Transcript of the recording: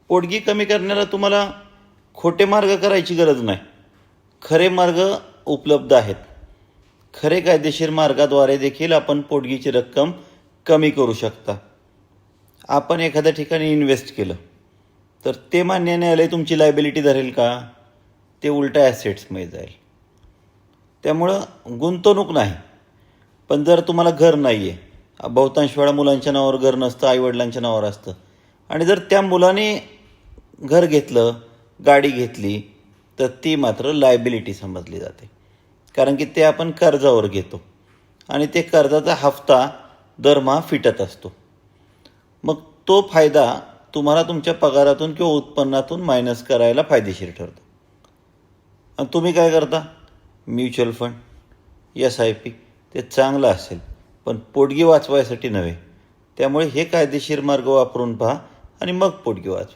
पोटगी कमी करण्याला तुम्हाला खोटे मार्ग करायची गरज नाही. खरे मार्ग उपलब्ध आहेत. खरे कायदेशीर मार्गाद्वारे देखील आपण पोटगीची रक्कम कमी करू शकता. आपण एखाद्या ठिकाणी इन्व्हेस्ट केलं तर ते मान्य न्यायालय तुमची लायबिलिटी धरेल का? ते उलटा ॲसेट्समध्ये जाईल. त्यामुळं गुंतवणूक नाही. पण जर तुम्हाला घर नाही आहे, बहुतांश वेळा मुलांच्या नावावर घर नसतं, आईवडिलांच्या नावावर असतं, आणि जर त्या मुलाने घर घेतलं, गाडी घेतली, तर ती मात्र लायबिलिटी समजली जाते. कारण की ते आपण कर्जावर घेतो आणि ते कर्जाचा हप्ता दरमहा फिटत असतो. मग तो फायदा तुम्हाला तुमच्या पगारातून किंवा उत्पन्नातून मायनस करायला फायदेशीर ठरतो. आणि तुम्ही काय करता? म्युच्युअल फंड, SIP, ते चांगलं असेल पण पोटगी वाचवायसाठी नव्हे. त्यामुळे हे कायदेशीर मार्ग वापरून पहा आणि मग पोटगी वाचवा.